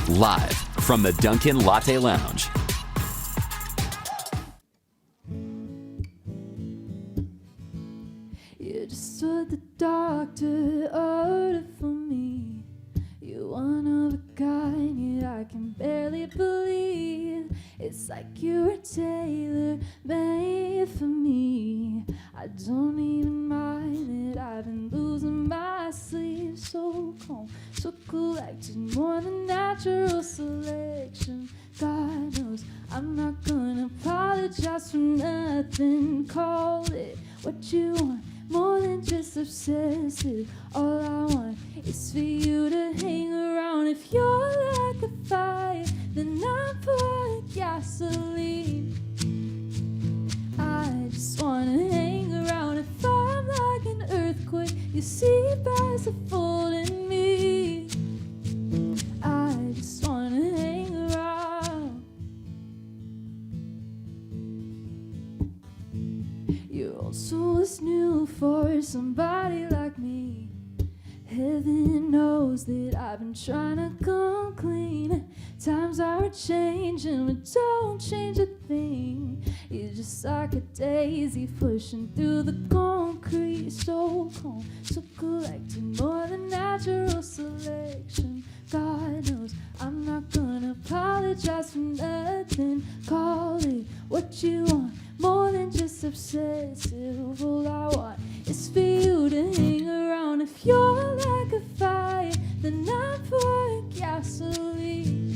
Live from the Dunkin Latte Lounge. You just what the doctor ordered for me. You're one of a kind, yet I can barely believe it's like you were tailor-made for me. I don't even mind that I've been losing my sleep. So calm, so collected, more than natural selection. God knows I'm not gonna apologize for nothing. Call it what you want, more than just obsessive. All I want is for you to hang around. If you're like a fire, then I'm pouring gasoline. I just wanna hang around. If I'm like an earthquake, you see by the fold in me. I just wanna hang around. Your old soul is new for somebody like me. Heaven knows that I've been trying to come clean. Times are changing, but don't change a thing. You're just like a daisy pushing through the concrete. So calm, so collected, more than natural selection. God knows I'm not gonna apologize for nothing. Call it what you want, more than just obsessive. All I want is for you to hang around. If you're like a fire, then I'm pouring gasoline.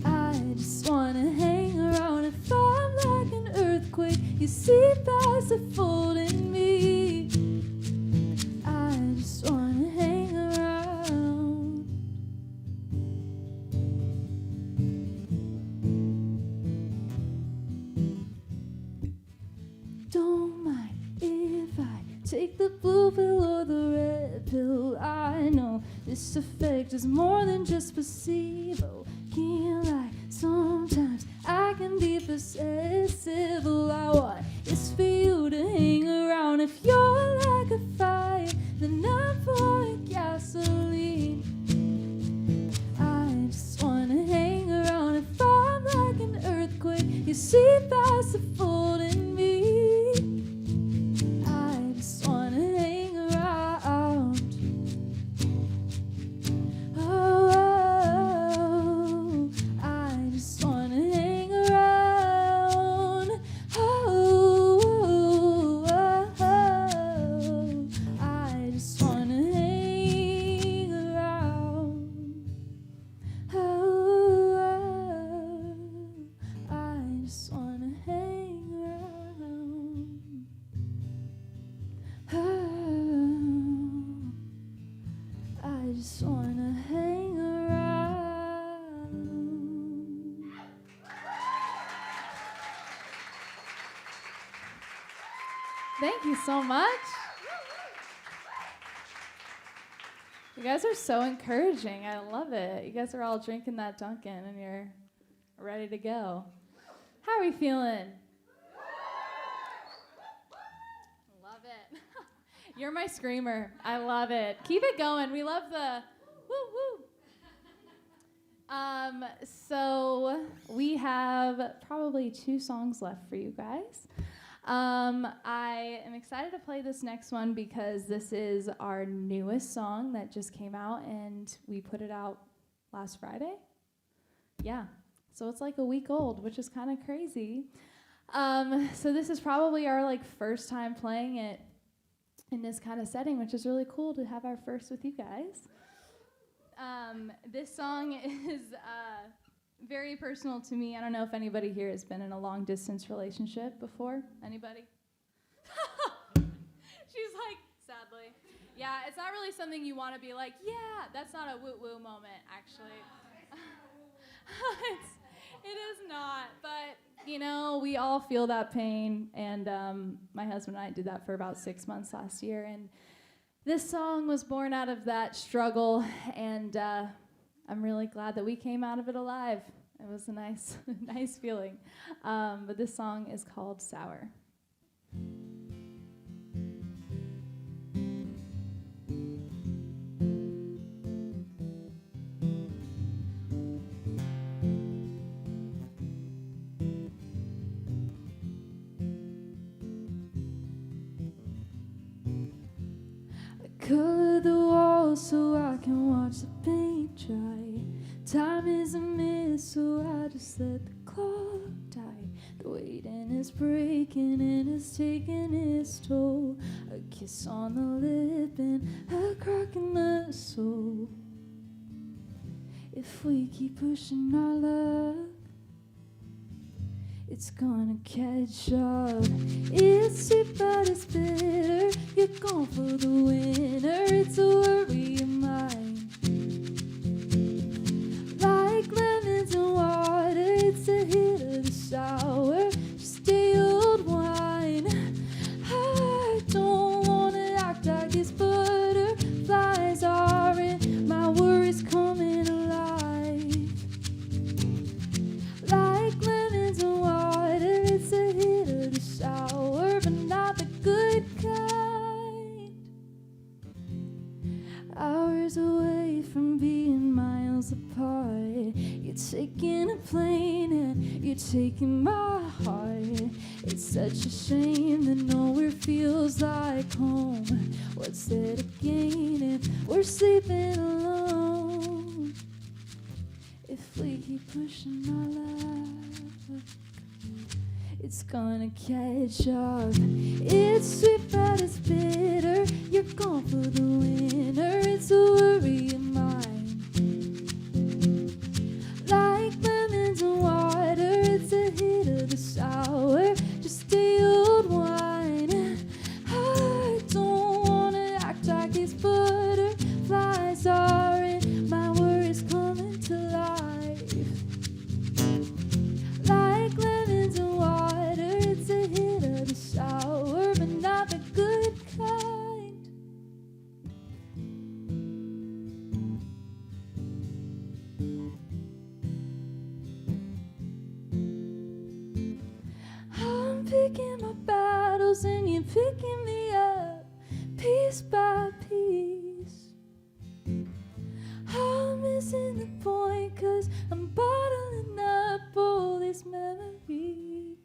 I just wanna hang around. If I'm like an earthquake, you see past the fold in me. I just wanna hang around. Don't mind if I take the blue pill or the red pill. I know this effect is more than just placebo. Can't lie, sometimes I can be possessive. All I want is for you to hang around. If you're like a fire, then I'm pouring gasoline. I just wanna hang around. If I'm like an earthquake, you see past the fold in me. I just wanna hang around. Oh, I just wanna hang around. Oh, I just wanna hang around. Oh, I just wanna hang around. Oh, I just wanna hang around. Thank you so much. You guys are so encouraging. I love it. You guys are all drinking that Dunkin' and you're ready to go. How are we feeling? Love it. You're my screamer. I love it. Keep it going. We love the woo woo. So we have probably 2 songs left for you guys. I am excited to play this next one because this is our newest song that just came out and we put it out last Friday. Yeah, so it's like a week old, which is kind of crazy. So this is probably our first time playing it in this kind of setting, which is really cool to have our first with you guys. This song is very personal to me. I don't know if anybody here has been in a long distance relationship before. Anybody? She's like, sadly. Yeah, it's not really something you want to be like, yeah, that's not a woo-woo moment, actually. It is not, but, we all feel that pain, and my husband and I did that for about 6 months last year, and this song was born out of that struggle, and I'm really glad that we came out of it alive. It was a nice, nice feeling. But this song is called Sour. wall so I can watch the paint dry. Time is a myth, so I just let the clock die. The waiting is breaking and it's taking its toll. A kiss on the lip and a crack in the soul. If we keep pushing our luck, it's gonna catch up. It's sweet but it's bitter. You're gone for the winter. It's a worry of mine. Like lemons and water, it's a hit of the sour. Just stay old wine. I don't wanna act like it's butterflies are in my worries coming alive. Like lemons and water, it's a hit of the sour, but not the good kind. Hours away from being miles apart. You're taking a plane and you're taking my heart. It's such a shame that nowhere feels like home. What's there to gain if we're sleeping alone? If we keep pushing our luck, it's gonna catch up. It's sweet but it's bitter. You're gone for the winter. It's a worry of mine. Like lemons and water, it's a hit of the sour. Just stay old wine. I don't wanna act like these butterflies are in my worries coming to life. Like lemons and water, it's a hit of the sour, but not the good kind. I'm picking my battles and you're picking me up piece by piece. I'm missing the point 'cause I'm bottling up all these memories.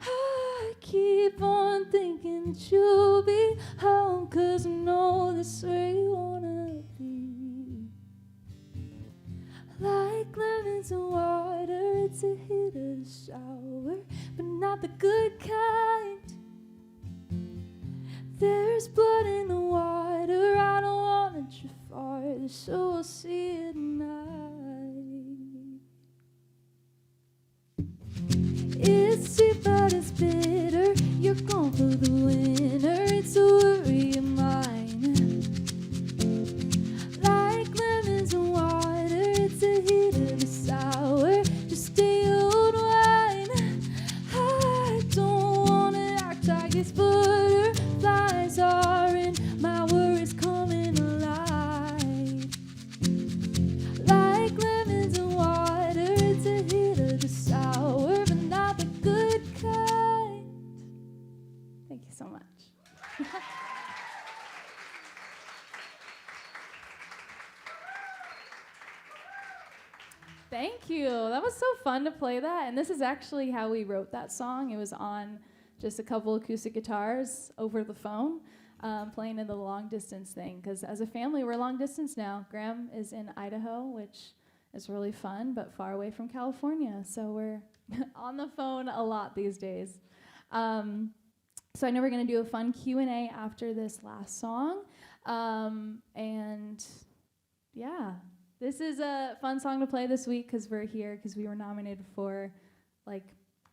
I keep on thinking that you'll be home 'cause I know that's where you wanna be. Like lemons and water, it's a hit of the sour, but not the good kind. There's blood in the water, I don't wanna drift farther, so we'll see it tonight. It's sweet but it's bitter. You're gone for the winter. It's a worry of mine. Like lemons and water, it's a hit of the sour. Just stay old wine. I don't wanna act like it's butterflies are in my worries coming alive. Like lemons and water, it's a hit of the sour, but not the good kind. Thank you so much. Thank you. That was so fun to play that. And this is actually how we wrote that song. It was on just a couple acoustic guitars over the phone, playing in the long distance thing. Because as a family, we're long distance now. Graham is in Idaho, which is really fun, but far away from California. So we're on the phone a lot these days. So I know we're going to do a fun Q&A after this last song. And yeah, this is a fun song to play this week because we're here because we were nominated for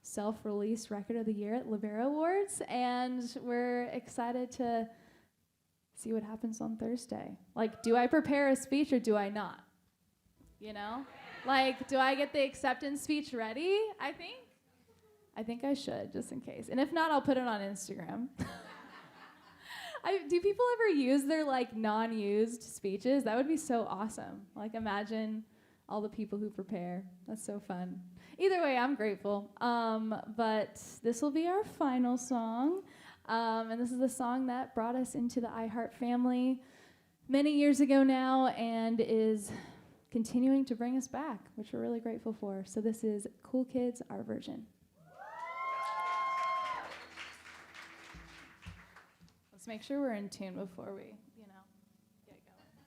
self-release record of the year at Libera Awards, and we're excited to see what happens on Thursday. Do I prepare a speech or do I not? You know? Do I get the acceptance speech ready? I think I should, just in case. And if not, I'll put it on Instagram. Do people ever use their non-used speeches? That would be so awesome. Imagine all the people who prepare. That's so fun. Either way, I'm grateful. But this will be our final song. And this is the song that brought us into the iHeart family many years ago now and is continuing to bring us back, which we're really grateful for. So this is Cool Kids, Our Version. Let's make sure we're in tune before we, get going.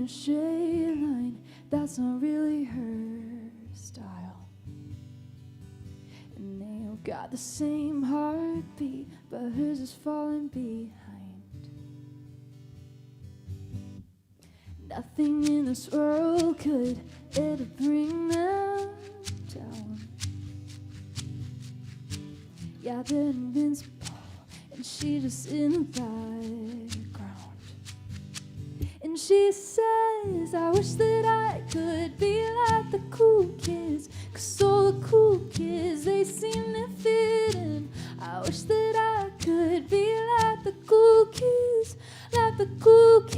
straight line, that's not really her style. And they all got the same heartbeat, but hers is falling behind. Nothing in this world could ever bring them down. Yeah, they're invincible, and she just in the background. And she says, I wish that I could be like the cool kids, 'cause all the cool kids, they seem to fit in. I wish that I could be like the cool kids, like the cool kids.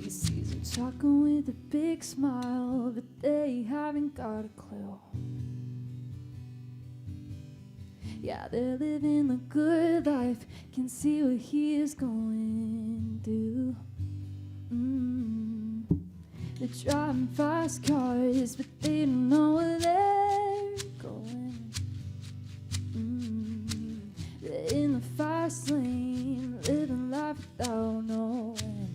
He sees them talking with a big smile, but they haven't got a clue. Yeah, they're living the good life, can see what he is going through. They're driving fast cars, but they don't know where they're going. They're in the fast lane, living life without knowing.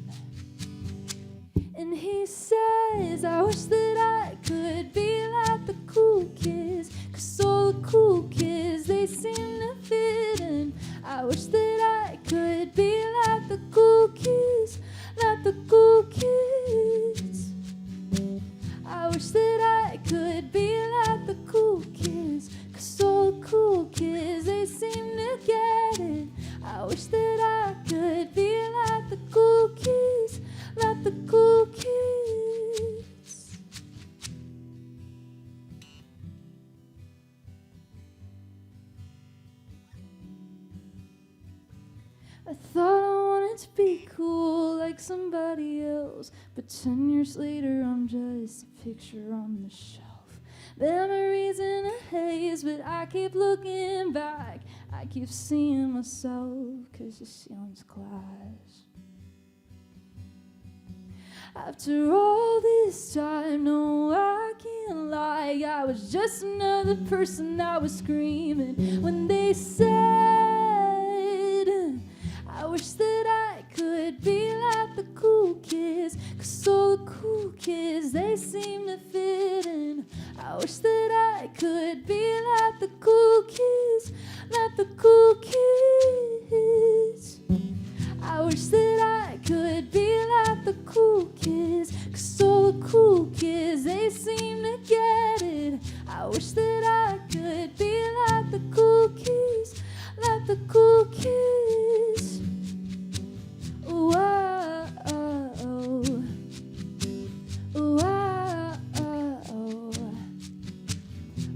And he says, I wish that I could be like the cool kids, 'cause all the cool kids, they seem to fit in. I wish that I could be like the cool kids, like the cool kids. I wish that I could be like the cool kids, 'cause all the cool kids, they seem to get it. I wish that I could be like the cool kids, like the cool kids. I thought I wanted to be cool like somebody else, but 10 years later I'm just a picture on the shelf. Memories in a haze, but I keep looking back. I keep seeing myself, 'cause the ceiling's glass. After all this time, no, I can't lie, I was just another person that was screaming when they said, I wish that I could be like the cool kids, 'cause all the cool kids, they seem to fit in. I wish that I could be like the cool kids, like the cool kids. I wish that I could be like the cool kids, 'cause all the cool kids, they seem to get it. I wish that I could be like the cool kids, like the cool kids. Whoa, oh, oh. Whoa, oh, oh.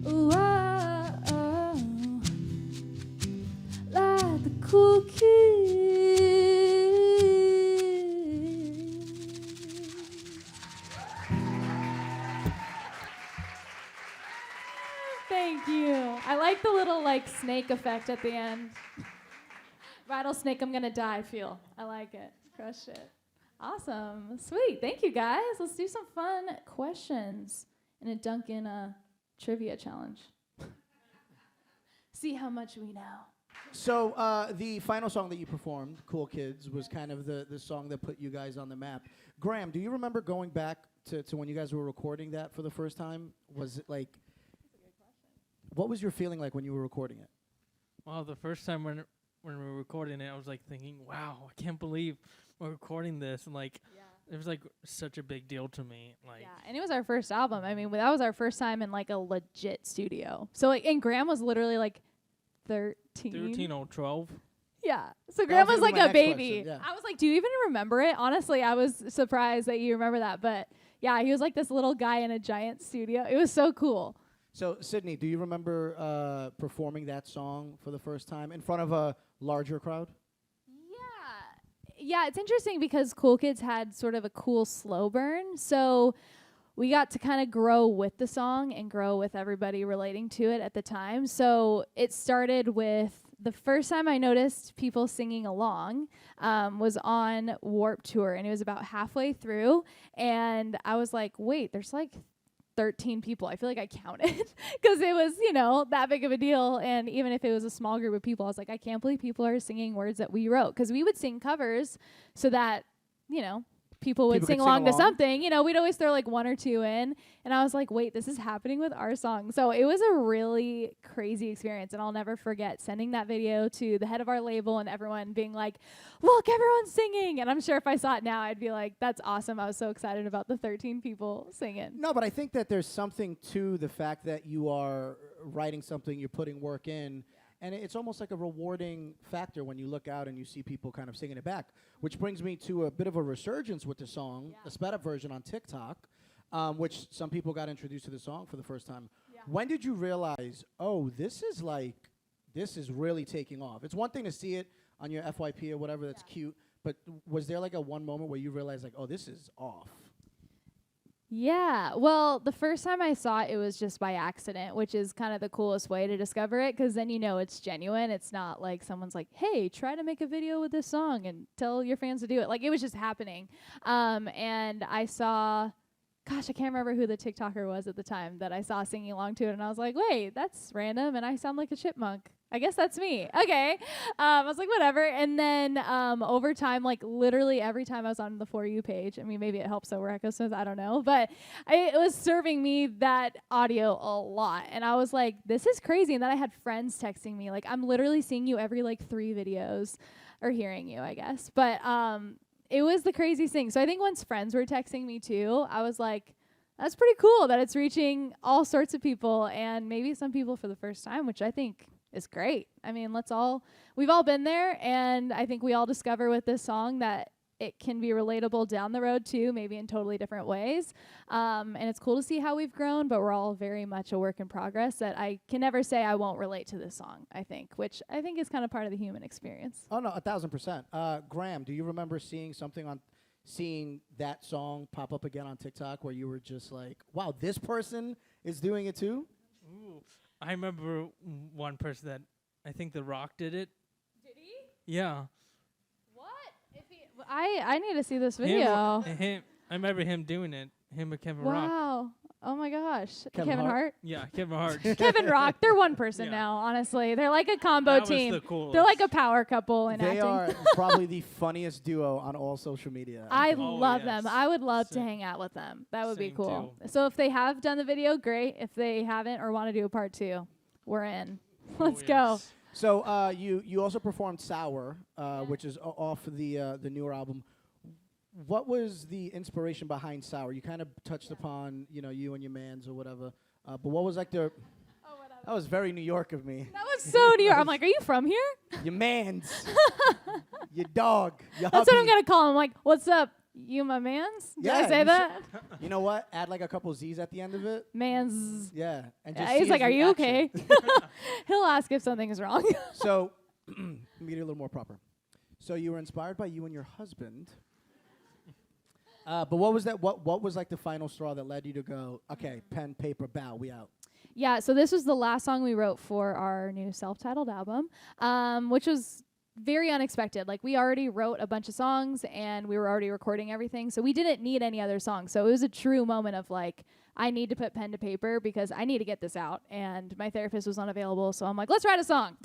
Whoa, oh. Like the cool kids. Thank you. I like the little snake effect at the end. Rattlesnake, I'm gonna die feel. I like it. Crush it. Awesome. Sweet. Thank you, guys. Let's do some fun questions in a Dunkin' trivia challenge. See how much we know. So the final song that you performed, Cool Kids, was kind of the song that put you guys on the map. Graham, do you remember going back to when you guys were recording that for the first time? Was it like, what was your feeling like when you were recording it? Well, the first time when we were recording it, I was thinking, wow, I can't believe we're recording this. And it was such a big deal to me. Yeah, and it was our first album. I mean, that was our first time in a legit studio. So and Graham was literally 13. 13 or 12. Yeah. So Graham was my a next baby. question, yeah. I was do you even remember it? Honestly, I was surprised that you remember that. But yeah, he was this little guy in a giant studio. It was so cool. So, Sydney, do you remember performing that song for the first time in front of a larger crowd? Yeah, it's interesting because Cool Kids had sort of a cool slow burn. So we got to kind of grow with the song and grow with everybody relating to it at the time. So it started with the first time I noticed people singing along was on Warped Tour, and it was about halfway through. And I was like, wait, there's 13 people. I feel like I counted because it was, you know, that big of a deal. And even if it was a small group of people, I was like, I can't believe people are singing words that we wrote, because we would sing covers so that, you know, people would sing along to something. You know, we'd always throw like one or two in. And I was like, wait, this is happening with our song. So it was a really crazy experience. And I'll never forget sending that video to the head of our label and everyone being like, look, everyone's singing. And I'm sure if I saw it now, I'd be like, that's awesome. I was so excited about the 13 people singing. No, but I think that there's something to the fact that you are writing something, you're putting work in. And it's almost like a rewarding factor when you look out and you see people kind of singing it back, which brings me to a bit of a resurgence with the song, the sped up version on TikTok, which some people got introduced to the song for the first time. Yeah. When did you realize, oh, this is really taking off? It's one thing to see it on your FYP or whatever, that's cute, but was there like a one moment where you realized like, oh, this is off? Yeah, well, the first time I saw it, it was just by accident, which is kind of the coolest way to discover it, because then you know it's genuine. It's not like someone's like, hey, try to make a video with this song and tell your fans to do it. Like, it was just happening. And I saw, gosh, I can't remember who the TikToker was at the time that I saw singing along to it, and I was like, wait, that's random, and I sound like a chipmunk. I guess that's me. Okay. I was like, whatever. And then over time, like literally every time I was on the For You page, I mean, maybe it helps that we're Echosmith, I don't know, but it was serving me that audio a lot. And I was like, this is crazy. And then I had friends texting me, like, I'm literally seeing you every like 3 videos, or hearing you, I guess. But it was the craziest thing. So I think once friends were texting me too, I was like, that's pretty cool that it's reaching all sorts of people, and maybe some people for the first time, which I think is great. I mean, we've all been there, and I think we all discover with this song that it can be relatable down the road too, maybe in totally different ways. And it's cool to see how we've grown, but we're all very much a work in progress that I can never say I won't relate to this song, I think, which I think is kind of part of the human experience. Oh, no, 1,000%. Graham, do you remember seeing that song pop up again on TikTok where you were just like, wow, this person is doing it too? Ooh. I remember one person that I think The Rock did it. Did he? Yeah. What? I need to see this video. I remember him doing it. Him and Kevin Rock. Wow. Oh my gosh. Kevin Hart? Yeah, Kevin Hart. Kevin Rock. They're one person now, honestly. They're like a combo team. Was the coolest. They're like a power couple in acting. They are probably the funniest duo on all social media. I love them. I would love to hang out with them. That would be cool. Too. So if they have done the video, great. If they haven't or want to do a part 2, we're in. Let's go. So you also performed Sour, which is off the newer album. What was the inspiration behind Sour? You kind of touched upon, you and your mans or whatever. But what was like the... That was very New York of me. That was so New York. I'm like, are you from here? Your mans. Your dog. Your That's what I'm going to call him. Like, what's up? You my mans? Did I say that? You know what? Add like a couple Z's at the end of it. Mans. Yeah. And just he's like, are you reaction. okay? He'll ask if something is wrong. So, let me get it a little more proper. So you were inspired by you and your husband. But what was that? What was like the final straw that led you to go, okay, pen, paper, bow, we out? Yeah, so this was the last song we wrote for our new self-titled album, which was very unexpected. Like, we already wrote a bunch of songs, and we were already recording everything, so we didn't need any other songs. So it was a true moment of, like, I need to put pen to paper because I need to get this out. And my therapist was unavailable, so I'm like, let's write a song.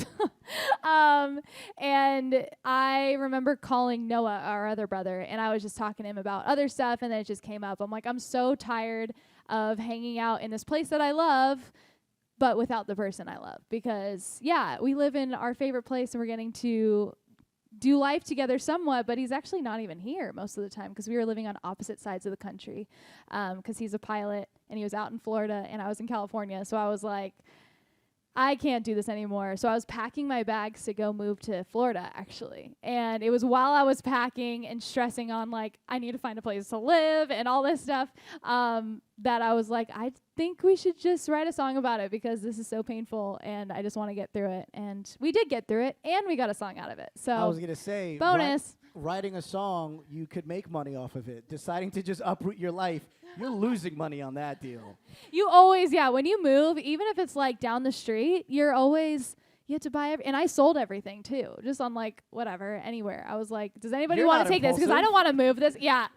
And I remember calling Noah, our other brother, and I was just talking to him about other stuff, and then it just came up. I'm like, I'm so tired of hanging out in this place that I love, but without the person I love. Because, yeah, we live in our favorite place, and we're getting to do life together somewhat, but he's actually not even here most of the time because we were living on opposite sides of the country because he's a pilot, and he was out in Florida, and I was in California. So I was like, I can't do this anymore. So I was packing my bags to go move to Florida, actually. And it was while I was packing and stressing on, like, I need to find a place to live and all this stuff, that I was like, I think we should just write a song about it because this is so painful, and I just want to get through it. And we did get through it, and we got a song out of it. So I was going to say, bonus. Writing a song, you could make money off of it. Deciding to just uproot your life, you're losing money on that deal. You always, when you move, even if it's like down the street, you're always you had to buy and I sold everything too, just on like whatever, anywhere. I was like, does anybody You're want not to take this? Because I impulsive. don't want to move this. Yeah.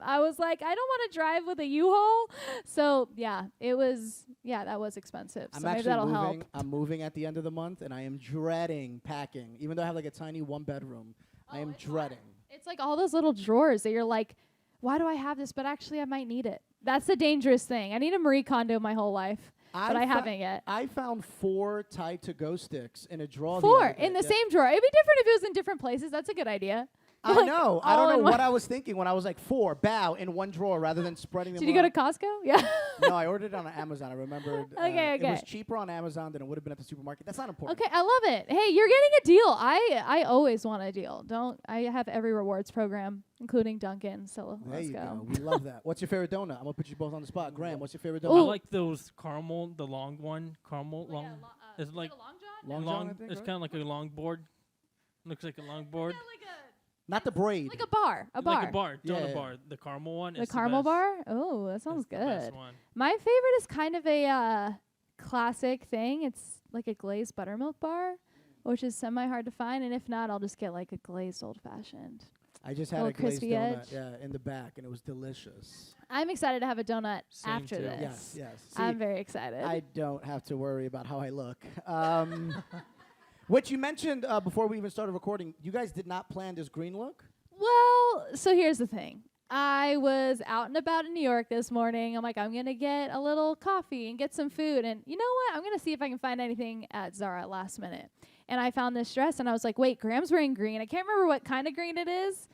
I was like, I don't want to drive with a U-Haul. So yeah, that was expensive. I'm So maybe actually that'll moving. help. I'm moving at the end of the month, and I am dreading packing. Even though I have like a tiny 1-bedroom, I am dreading. It's like all those little drawers that you're like, why do I have this? But actually, I might need it. That's the dangerous thing. I need a Marie Kondo my whole life, but I haven't yet. I found 4 Tide to Go sticks in a drawer. 4 the other day. in the Yeah. same drawer. It'd be different if it was in different places. That's a good idea. I Like, know. I all don't in know one. what I was thinking when I was like 4 bow in one drawer rather than spreading them. Did you go to around. Costco? Yeah. No, I ordered it on Amazon. I remembered. Okay, It was okay. cheaper on Amazon than it would have been at the supermarket. That's not important. Okay, I love it. Hey, you're getting a deal. I always want a deal. I have every rewards program, including Dunkin. So There let's you go. go. We love that. What's your favorite donut? I'm gonna put you both on the spot. Graham, what's your favorite I donut? like those caramel, the long one, caramel long. It's like Long John, I think, It's right? kind of like a long board. Looks like a long board. Not the braid. Like a bar. A bar. Like a bar, Yeah, donut yeah. bar. The caramel one. The is caramel the best. bar? Oh, that sounds That's the best good. one. My favorite is kind of a classic thing. It's like a glazed buttermilk bar, which is semi hard to find. And if not, I'll just get like a glazed old fashioned. I just had Little a glazed crispy donut, edge. yeah, in the back, and it was delicious. I'm excited to have a donut Same after too. this. Yes, yes. See, I'm very excited. I don't have to worry about how I look. What you mentioned before we even started recording, you guys did not plan this green look? Well, so here's the thing. I was out and about in New York this morning. I'm like, I'm going to get a little coffee and get some food. And you know what? I'm going to see if I can find anything at Zara last minute. And I found this dress, and I was like, wait, Graham's wearing green. I can't remember what kind of green it is,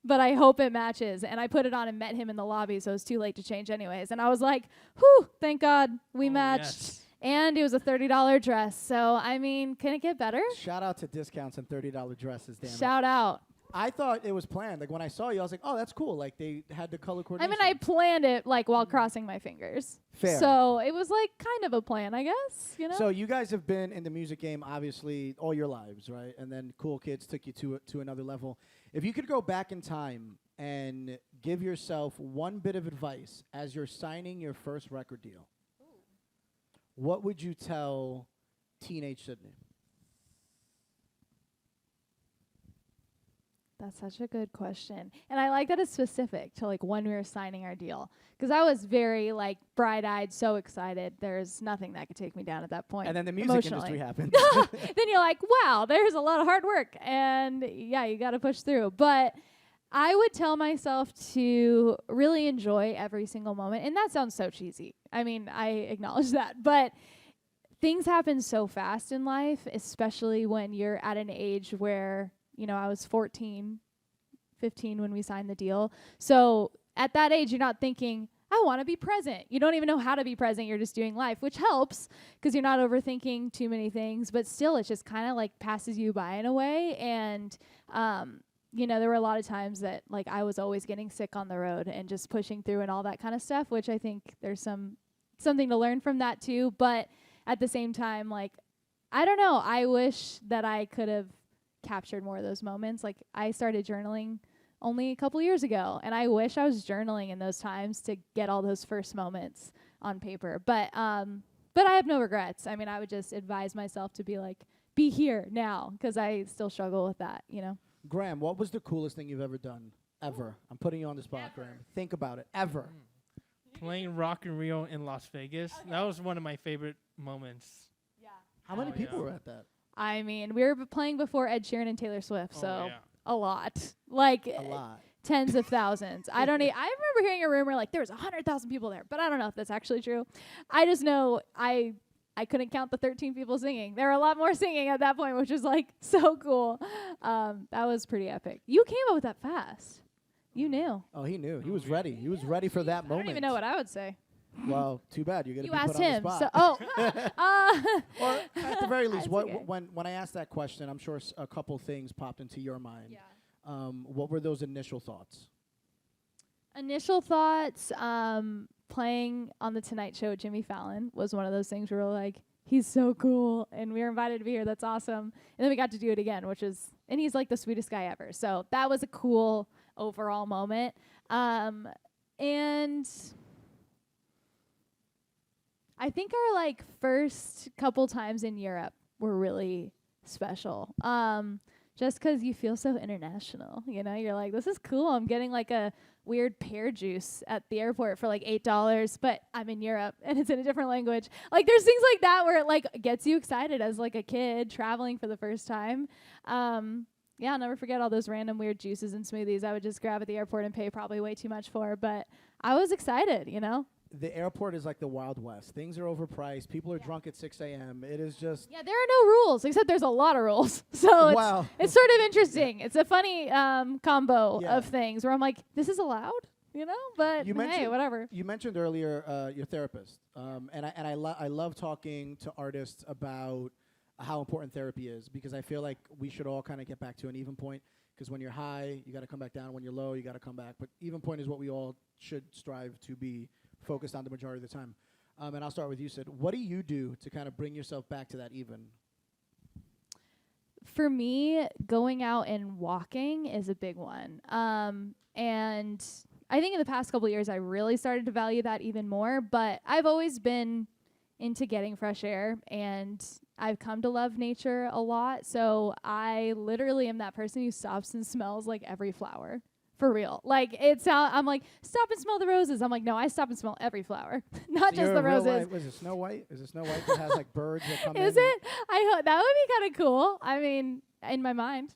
but I hope it matches. And I put it on and met him in the lobby, so it was too late to change anyways. And I was like, whew, thank God we Oh, matched. yes. And it was a $30 dress. So, I mean, can it get better? Shout out to discounts and $30 dresses, damn it. Shout out. I thought it was planned. Like when I saw you, I was like, oh, that's cool. Like they had the color I coordination. mean, I planned it like while crossing my fingers. Fair. So it was like kind of a plan, I guess. You know. So you guys have been in the music game obviously all your lives, right? And then Cool Kids took you to another level. If you could go back in time and give yourself one bit of advice as you're signing your first record deal, what would you tell teenage Sydney? That's such a good question. And I like that it's specific to like when we were signing our deal. Because I was very like bright-eyed, so excited. There's nothing that could take me down at that point. And then the music industry emotionally. happened. Then you're like, wow, there's a lot of hard work. And yeah, you got to push through. But I would tell myself to really enjoy every single moment. And that sounds so cheesy. I mean, I acknowledge that. But things happen so fast in life, especially when you're at an age where, you know, I was 14, 15 when we signed the deal. So at that age, you're not thinking, I want to be present. You don't even know how to be present. You're just doing life, which helps because you're not overthinking too many things. But still, it just kind of like passes you by in a way. And, you know, there were a lot of times that like I was always getting sick on the road and just pushing through and all that kind of stuff, which I think there's something to learn from that too. But at the same time, like, I don't know. I wish that I could have captured more of those moments. Like I started journaling only a couple years ago, and I wish I was journaling in those times to get all those first moments on paper. But I have no regrets. I mean, I would just advise myself to be like, be here now, because I still struggle with that, you know. Graham, what was the coolest thing you've ever done? Ever. I'm putting you on the spot, Graham. Think about it. Ever. Playing Rock in Rio in Las Vegas. That was one of my favorite moments. How many Oh, people yeah. were at that? I mean, we were playing before Ed Sheeran and Taylor Swift, Oh, so yeah. a lot, like A lot. tens of thousands. I remember hearing a rumor like there was 100,000 people there, but I don't know if that's actually true. I just know I couldn't count the 13 people singing. There were a lot more singing at that point, which was like so cool. That was pretty epic. You came up with that fast. You knew. Oh, he knew. He was ready. He was ready for that I moment. don't even know what I would say. Well, too bad. You're gonna You be asked put on him. the So, spot. Or at the very least, That's what okay. when I asked that question, I'm sure a couple things popped into your mind. What were those initial thoughts? Initial thoughts, playing on the Tonight Show with Jimmy Fallon was one of those things where we're like, he's so cool, and we were invited to be here. That's awesome. And then we got to do it again, and he's like the sweetest guy ever. So that was a cool overall moment. And I think our like first couple times in Europe were really special. Just 'cause you feel so international, you know, you're like, this is cool. I'm getting like a weird pear juice at the airport for like $8, but I'm in Europe and it's in a different language. Like there's things like that where it like gets you excited as like a kid traveling for the first time. Yeah, I'll never forget all those random weird juices and smoothies I would just grab at the airport and pay probably way too much for, but I was excited, you know? The airport is like the Wild West. Things are overpriced. People are drunk at 6 a.m. It is just... Yeah, there are no rules, except there's a lot of rules. So Wow. it's sort of interesting. It's a funny combo Yeah. of things where I'm like, this is allowed, you know? But You hey, mentioned- whatever. You mentioned earlier your therapist, and I love talking to artists about how important therapy is, because I feel like we should all kind of get back to an even point, because when you're high, you got to come back down. When you're low, you got to come back. But even point is what we all should strive to be focused on the majority of the time. And I'll start with you, Sid. What do you do to kind of bring yourself back to that even? For me, going out and walking is a big one. And I think in the past couple of years, I really started to value that even more. But I've always been into getting fresh air, and I've come to love nature a lot. So I literally am that person who stops and smells like every flower. For real. Like, I'm like, stop and smell the roses. I'm like, no, I stop and smell every flower, not So just you're the a real roses. life- Was it Snow White? Is it Snow White that has like birds that come in? Is it? I hope that would be kind of cool. I mean, in my mind,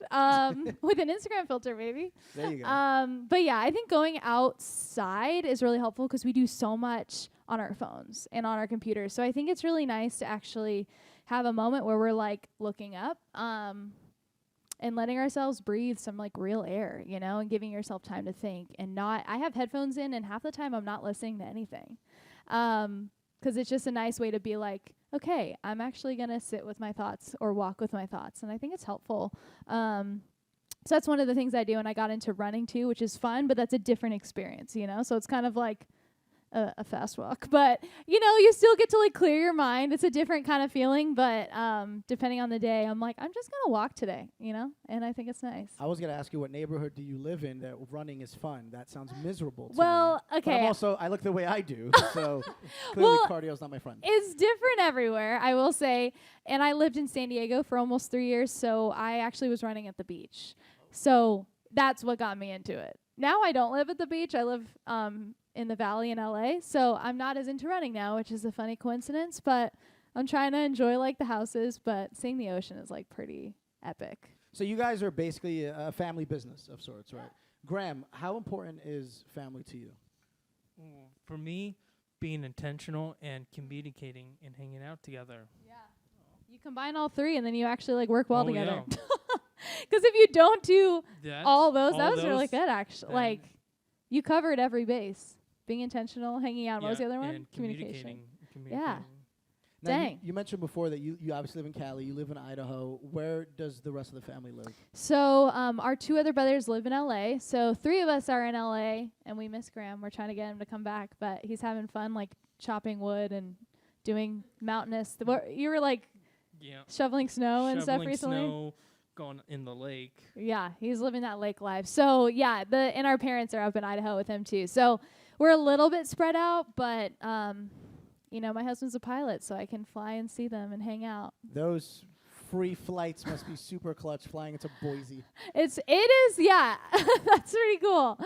with an Instagram filter, maybe. There you go. But yeah, I think going outside is really helpful because we do so much on our phones and on our computers. So I think it's really nice to actually have a moment where we're like looking up, and letting ourselves breathe some like real air, you know, and giving yourself time to think and not, I have headphones in and half the time I'm not listening to anything. 'Cause it's just a nice way to be like, okay, I'm actually going to sit with my thoughts or walk with my thoughts. And I think it's helpful. So that's one of the things I do. And I got into running too, which is fun, but that's a different experience, you know? So it's kind of like a fast walk, but you know, you still get to like clear your mind. It's a different kind of feeling, but depending on the day, I'm like, I'm just gonna walk today, you know, and I think it's nice. I was gonna ask you, what neighborhood do you live in that running is fun? That sounds miserable to me. Well, But okay, I look the way I do, so clearly Well, cardio's not my friend. it's different everywhere, I will say. And I lived in San Diego for almost 3 years, so I actually was running at the beach. So that's what got me into it. Now I don't live at the beach. I live in the valley in LA, so I'm not as into running now, which is a funny coincidence, but I'm trying to enjoy like the houses, but seeing the ocean is like pretty epic. So you guys are basically a family business of sorts, right? Graham, how important is family to you? For me, being intentional and communicating and hanging out together. Yeah. You combine all three and then you actually like work well Oh, together. yeah. Because if you don't do That, all those, that all was really those, good actually. then- Like you covered every base. Being intentional, hanging out. What was the other one? and Communication. communicating. Now, Dang. You mentioned before that you obviously live in Cali, you live in Idaho. Where does the rest of the family live? So our two other brothers live in LA. So 3 of us are in LA, and we miss Graham. We're trying to get him to come back, but he's having fun, like chopping wood and doing mountainous. You were like Yeah. shoveling snow and stuff Shoveling recently. snow, going in the lake. Yeah, he's living that lake life. So yeah, and our parents are up in Idaho with him too. So we're a little bit spread out, but you know, my husband's a pilot, so I can fly and see them and hang out. Those free flights must be super clutch flying into Boise. It is, yeah. That's pretty cool.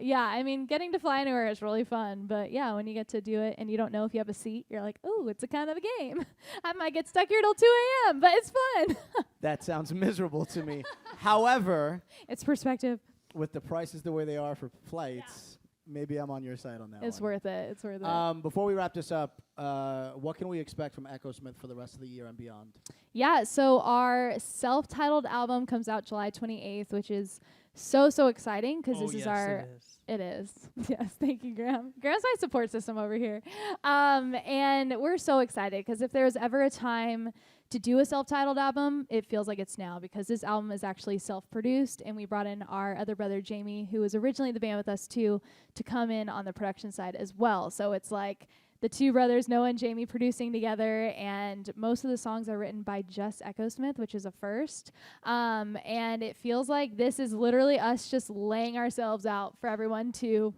Yeah, I mean, getting to fly anywhere is really fun, but yeah, when you get to do it and you don't know if you have a seat, you're like, oh, it's a kind of a game. I might get stuck here till 2 a.m., but it's fun. That sounds miserable to me. However, It's perspective. with the prices the way they are for flights, maybe I'm on your side on that It's one. worth it. It's worth it. Before we wrap this up, what can we expect from Echosmith for the rest of the year and beyond? Yeah, so our self-titled album comes out July 28th, which is so exciting because Oh, this is yes, our... it is. It is. Yes, thank you, Graham. Graham's my support system over here. And we're so excited because if there was ever a time to do a self-titled album, it feels like it's now because this album is actually self-produced, and we brought in our other brother, Jamie, who was originally in the band with us too, to come in on the production side as well. So it's like the two brothers, Noah and Jamie, producing together, and most of the songs are written by just Echosmith, which is a first. And it feels like this is literally us just laying ourselves out for everyone to,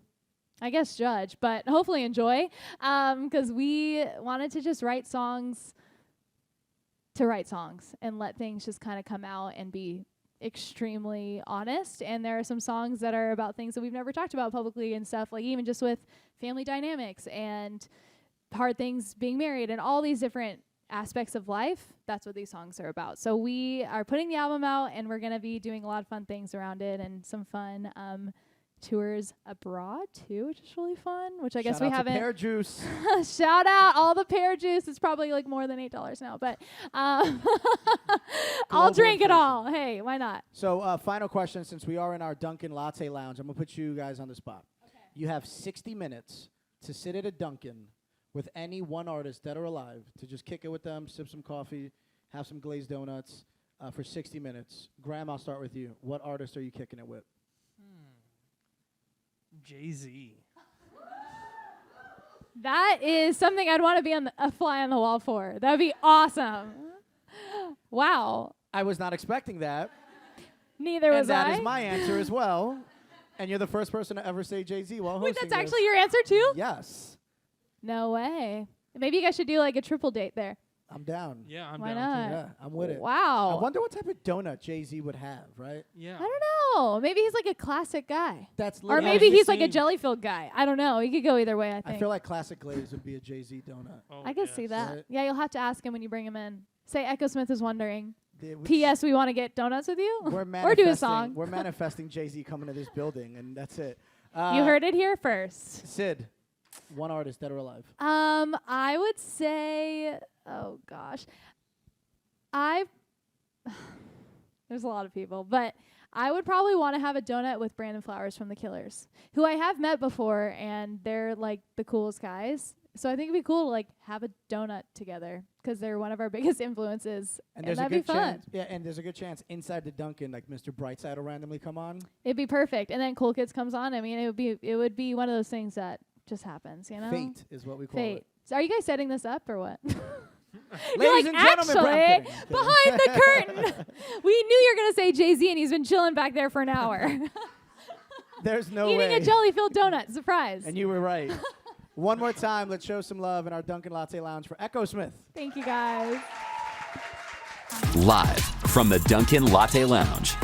I guess, judge, but hopefully enjoy, because we wanted to just write songs to write songs and let things just kind of come out and be extremely honest. And there are some songs that are about things that we've never talked about publicly and stuff, like even just with family dynamics and hard things being married and all these different aspects of life. That's what these songs are about. So we are putting the album out, and we're going to be doing a lot of fun things around it and some fun tours abroad too, which is really fun, which I guess we haven't. Pear juice. Shout out all the pear juice. It's probably like more than $8 now, but I'll drink it all. Hey, why not? So final question, since we are in our Dunkin Latte Lounge, I'm going to put you guys on the spot. Okay. You have 60 minutes to sit at a Dunkin with any one artist, dead or alive, to just kick it with them, sip some coffee, have some glazed donuts for 60 minutes. Graham, I'll start with you. What artist are you kicking it with? Jay-Z. That is something I'd want to be on a fly on the wall for. That'd be awesome. Wow. I was not expecting that. Neither was I. And that is my answer as well. And you're the first person to ever say Jay-Z while hosting. Wait, that's this. actually your answer too? Yes. No way. Maybe you guys should do like a triple date there. I'm down. Yeah, I'm Why down. not? Yeah, I'm with it. Wow. I wonder what type of donut Jay-Z would have, right? Yeah. I don't know. Maybe he's like a classic guy. That's Or literally- maybe he's like a jelly-filled guy. I don't know. He could go either way, I think. I feel like classic glaze would be a Jay-Z donut. Oh, I could see that. Right. Yeah, you'll have to ask him when you bring him in. Say Echosmith is wondering. They- we- P.S. We want to get donuts with you. We're Or do a manifesting- song. We're manifesting Jay-Z coming to this building, and that's it. You heard it here first. Sid, one artist, dead or alive. I would say, oh gosh, there's a lot of people, but I would probably want to have a donut with Brandon Flowers from The Killers, who I have met before, and they're like the coolest guys. So I think it'd be cool to like have a donut together because they're one of our biggest influences, and there's a that'd good be fun. chance. Yeah, and there's a good chance inside the Dunkin', like Mr. Brightside will randomly come on. It'd be perfect, and then Cool Kids comes on. I mean, it would be one of those things that just happens, you know. Fate is what we call Fate. it. So are you guys setting this up or what? Ladies and gentlemen, actually, I'm kidding. behind the curtain, we knew you were going to say Jay-Z, and he's been chilling back there for an hour. There's no Eating way. a jelly-filled donut. Surprise. And you were right. One more time, let's show some love in our Dunkin' Latte Lounge for Echosmith. Thank you, guys. Live from the Dunkin' Latte Lounge.